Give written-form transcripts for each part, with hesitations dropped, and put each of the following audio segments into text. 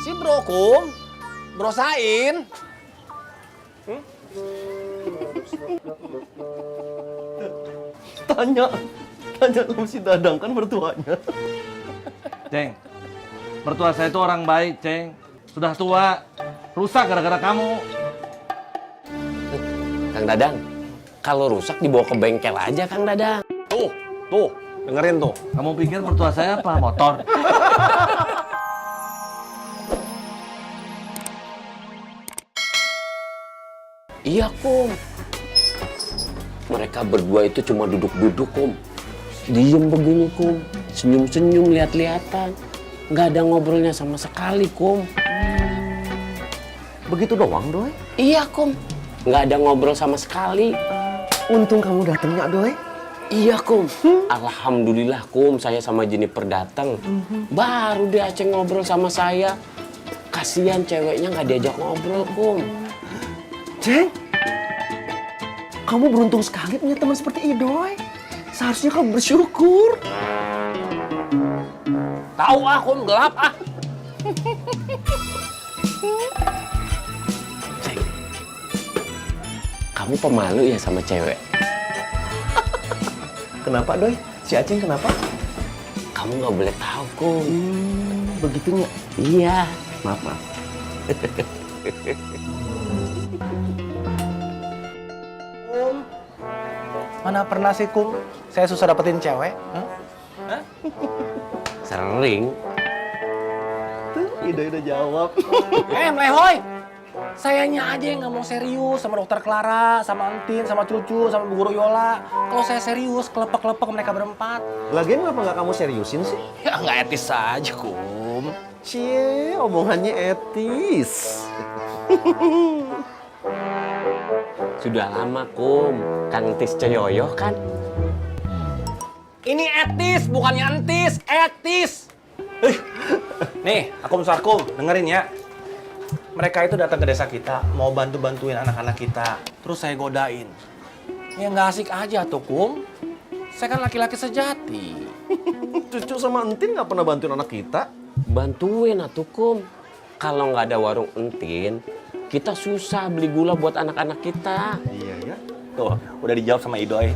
Si bro, Kum. Bro Sain. Tanya sama si Dadang kan mertuanya. Ceng, mertua saya itu orang baik, Ceng. Sudah tua, rusak gara-gara kamu. Kang Dadang, kalau rusak dibawa ke bengkel aja, Kang Dadang. Tuh, dengerin tuh. Kamu pikir mertua saya apa? Motor? Iya, Kum. Mereka berdua itu cuma duduk-duduk, Kum. Diem begini, Kum. Senyum-senyum, lihat-lihatan. Nggak ada ngobrolnya sama sekali, Kum. Begitu doang, Doi. Iya, Kum. Nggak ada ngobrol sama sekali. Untung kamu datangnya, Doi. Iya, Kum. Alhamdulillah, Kum. Saya sama Jennifer datang. Baru deh Aceh ngobrol sama saya. Kasihan ceweknya nggak diajak ngobrol, Kum. Ceng, kamu beruntung sekali punya teman seperti Idoy. Seharusnya kamu bersyukur. Tahu ah, Kum. Gelap ah. Ceng, kamu pemalu ya sama cewek? Kenapa, Doy? Si Aceng kenapa? Kamu nggak boleh tahu, Kum. Begitunya. Iya. Maaf. Mana pernah sih, Kum? Saya susah dapetin cewek. Sering. Tuh, Idoy udah jawab. Melehoy! Sayanya aja yang nggak mau serius sama dokter Clara, sama Entin, sama Cucu, sama Bu Guru Yola. Kalau saya serius, kelepek-kelepek mereka berempat. Lagian kenapa nggak kamu seriusin sih? Ya nggak etis aja, Kum. Cie, omongannya etis. Sudah lama, Kum. Kang Tis Coyoyoh kan? Ini etis, bukannya entis, etis. Nih, Akum Sarkum, dengerin ya. Mereka itu datang ke desa kita, mau bantu-bantuin anak-anak kita. Terus saya godain. Ya nggak asik aja tuh, Kum. Saya kan laki-laki sejati. Cucu sama Entin nggak pernah bantuin anak kita. Bantuin atuh, Kum. Kalau nggak ada warung Entin, kita susah beli gula buat anak-anak kita. Iya ya. Tuh, udah dijawab sama Idoy.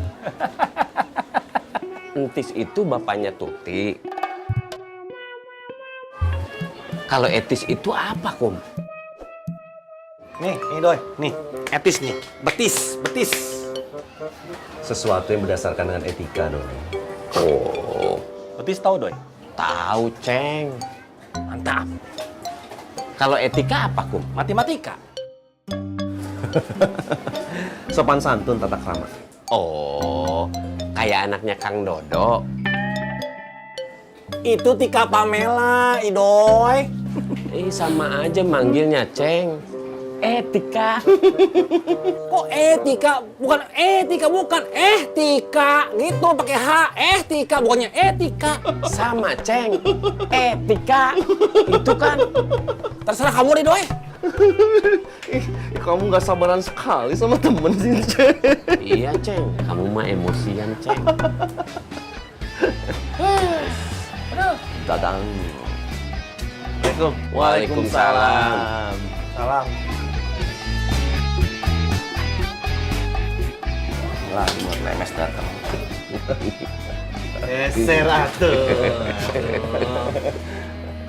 Entis itu bapaknya Tuti. Kalau etis itu apa, Kum? Nih Doy, nih, etis nih, betis. Sesuatu yang berdasarkan dengan etika dong. Oh, Betis tahu, Doy? tahu, Ceng. Mantap. Kalau etika apa, Kum? Matematika. Sopan santun tata krama. Oh, kayak anaknya Kang Dodo. Itu Tika Pamela, Idoy. Sama aja manggilnya, Ceng. Etika. Kok etika? Bukan etika, bukan etika. Gitu pakai H. Etika, bukannya etika. Sama, Ceng. Etika. Itu kan. Terserah kamu deh, Doy. Ih, kamu nggak sabaran sekali sama temen sih, Ceng. Iya, Ceng. Kamu mah emosian, Ceng. Dadang. Assalamualaikum. Waalaikumsalam. Salam. Lah, mau lemes datang. Geser atuh.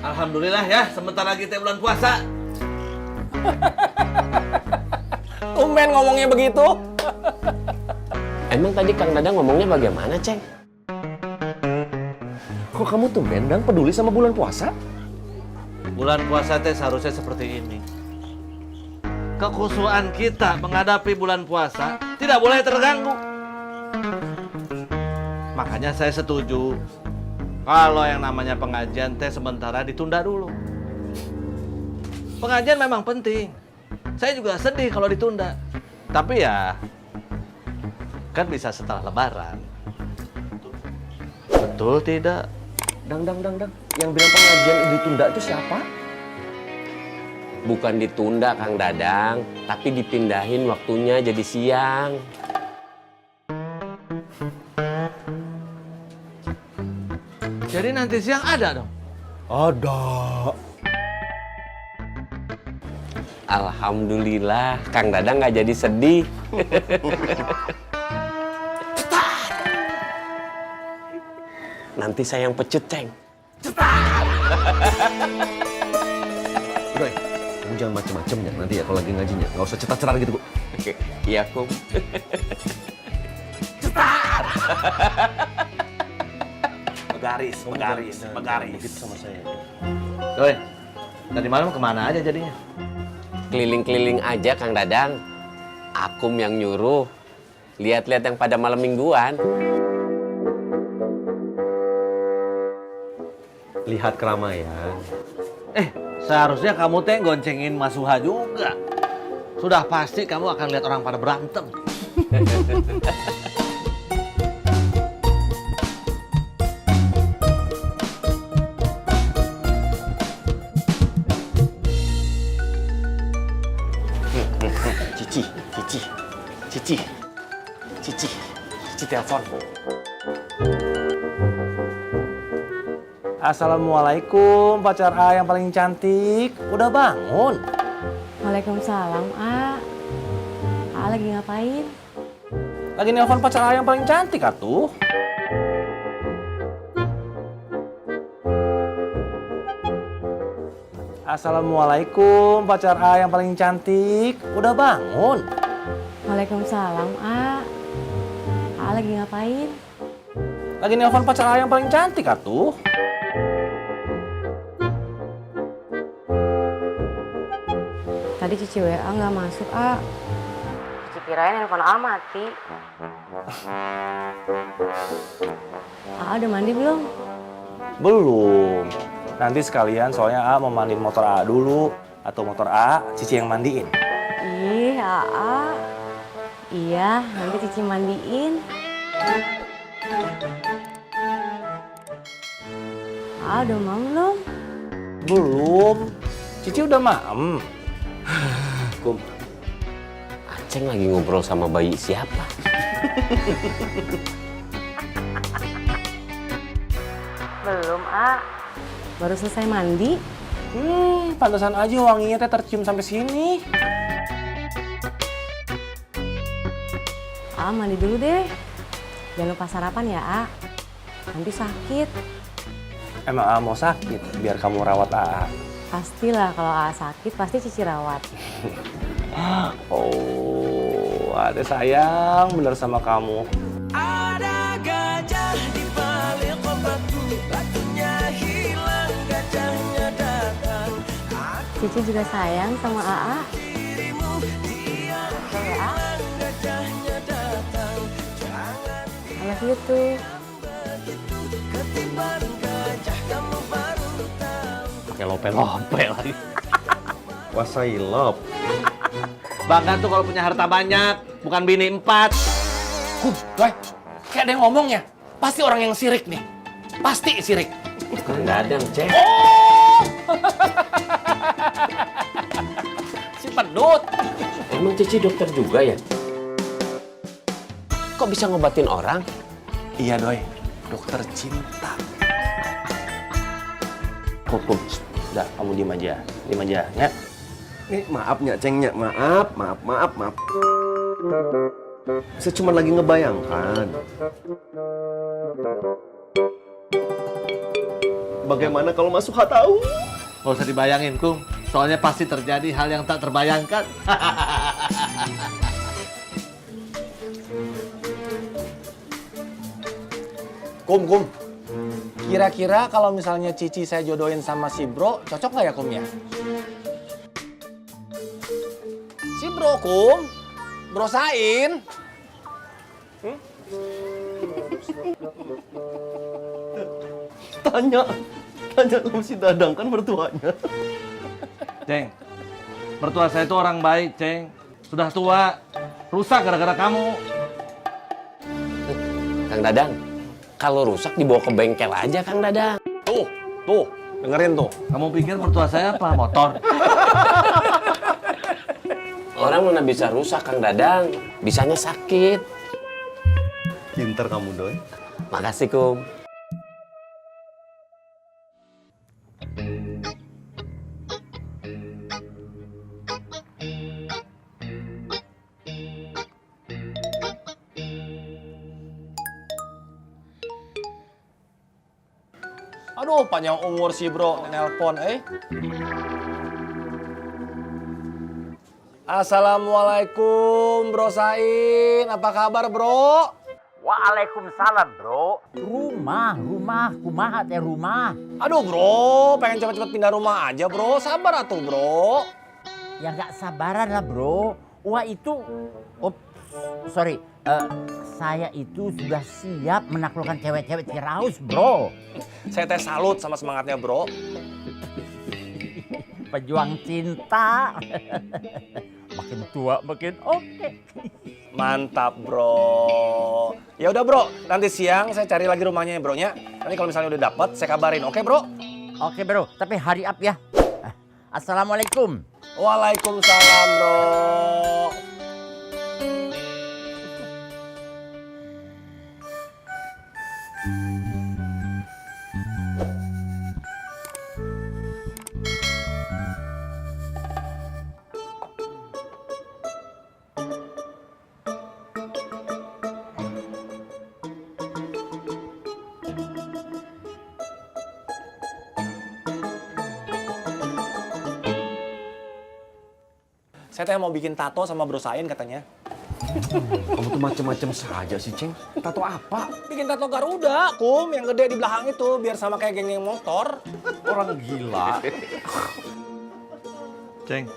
Alhamdulillah ya, sebentar lagi teh bulan puasa. Tumben ngomongnya begitu. Emang tadi Kang Dadang ngomongnya bagaimana, Ceng? Kok kamu tumben dan peduli sama bulan puasa? Bulan puasa teh seharusnya seperti ini. Kekhusuan kita menghadapi bulan puasa tidak boleh terganggu. Makanya saya setuju kalau yang namanya pengajian teh sementara ditunda dulu. Pengajian memang penting. Saya juga sedih kalau ditunda. Tapi ya kan bisa setelah Lebaran. Betul tidak? Dang. Yang bilang pengajian ditunda itu siapa? Bukan ditunda, Kang Dadang, tapi dipindahin waktunya jadi siang. Jadi nanti siang ada dong? Ada. Alhamdulillah, Kang Dadang nggak jadi sedih. Nanti saya yang pecut, Ceng. Idoi, kamu jangan macem-macem ya nanti ya kalau lagi ngajinya. Nggak usah cetar-cetar gitu, Bu. Iya, Kum. Begaris, begaris, begaris. Begitu sama saya. Doi, tadi malam kemana aja jadinya? Keliling-keliling aja, Kang Dadang. Akum yang nyuruh. Lihat-lihat yang pada malam mingguan. Lihat keramaian. Seharusnya kamu teh goncengin Mas Suha juga. Sudah pasti kamu akan lihat orang pada berantem. Cici telepon. Assalamualaikum, pacar A yang paling cantik. Udah bangun? Waalaikumsalam, A. A lagi ngapain? Lagi nelpon pacar A yang paling cantik, atuh. Assalamualaikum, pacar A yang paling cantik. Udah bangun? Waalaikumsalam, A. A lagi ngapain? Lagi nelpon pacar A yang paling cantik, atuh. Tadi Cici WA nggak masuk, A. Cici kirain handphone A mati. A udah mandi belum? Belum. Nanti sekalian soalnya A mau mandiin motor A dulu. Atau motor A, Cici yang mandiin. Ih, A. Iya, nanti Cici mandiin. A udah mau belum? Belum. Cici udah maem. Kum, Aceng lagi ngobrol sama bayi siapa? Belum, A. Baru selesai mandi. Pantesan aja wanginya teh tercium sampai sini. A, mandi dulu deh. Jangan lupa sarapan ya, A. Nanti sakit. Emang A mau sakit biar kamu rawat A. Pastilah kalau A sakit, pasti Cici rawat. Oh, ada sayang bener sama kamu. Ada gajah di balik batu, batunya hilang, gajahnya datang. Cici juga sayang sama AA. Dirimu dia hilang, gajahnya datang. Jangan I love you too. begitu, ketiban gajah kamu baru tahu. Pakai lope-lope lagi. Wasailop. Bangga tuh kalau punya harta banyak, bukan bini 4. Doi, kayak ada yang ngomongnya. Pasti orang yang sirik nih. Pasti sirik. Kang Dadang, Ceng. Si pedut. Emang Cici dokter juga ya? Kok bisa ngobatin orang? Iya, Doi. Dokter cinta. Kum. Udah, kamu diem aja. Diem aja, ya. Nih, maafnya, Cengnya. Maaf. Saya cuma lagi ngebayangkan. Bagaimana kalau Mas Suha tahu? Nggak usah dibayangin, Kum. Soalnya pasti terjadi hal yang tak terbayangkan. Kum. Kira-kira kalau misalnya Cici saya jodohin sama si Bro, cocok nggak ya, Kum ya? Si Bro, Kum. Bro Sain. Tanya sama si Dadang kan mertuanya. Ceng, mertua saya itu orang baik, Ceng. Sudah tua, rusak gara-gara kamu. Kang Dadang, kalau rusak dibawa ke bengkel aja, Kang Dadang. Tuh, dengerin tuh. Kamu pikir mertua saya apa? Motor? Orang mana bisa rusak, Kang Dadang. Bisanya sakit. Pinter kamu, Doi. Makasih, Kum. Aduh, panjang umur sih bro, nelpon Assalamualaikum Bro Sain, apa kabar bro? Waalaikumsalam bro. Rumah, kumaha teh rumah. Aduh bro, pengen cepet-cepet pindah rumah aja bro, sabar atuh bro. Ya gak sabaran lah bro. Wah itu, saya itu sudah siap menaklukkan cewek-cewek Ciraus bro. Saya teh salut sama semangatnya bro. Pejuang cinta. Makin tua makin oke. Mantap bro. Ya udah bro, nanti siang saya cari lagi rumahnya ya bro nya. Nanti kalau misalnya udah dapet saya kabarin, oke bro? Oke bro, tapi hurry up ya. Assalamualaikum. Waalaikumsalam bro. Saya teh mau bikin tato sama Bro Sain katanya. Kamu tuh macem-macem saja sih, Ceng. Tato apa? Bikin tato Garuda, Kum, yang gede di belakang itu, biar sama kayak geng-geng motor. Orang gila. Ceng,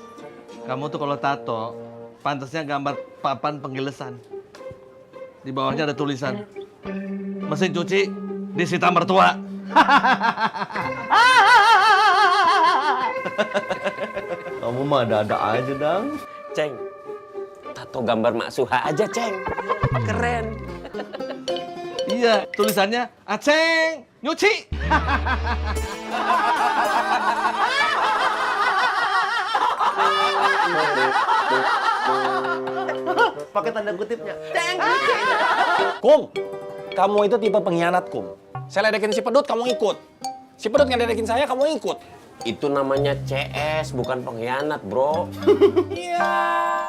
kamu tuh kalau tato, pantasnya gambar papan penggilesan. Di bawahnya ada tulisan, mesin cuci disita mertua. Kamu mah ada-ada aja, Dang. Ceng, tato gambar Mak Suha aja, Ceng. Keren. Iya, tulisannya Aceng nyuci. Pakai tanda kutipnya. Kum, kamu itu tipe pengkhianat, Kum. Saya ledekin si Pedut, kamu ikut. Si Pedut ngeledekin saya, kamu ikut. Itu namanya CS, bukan pengkhianat, bro. Iya.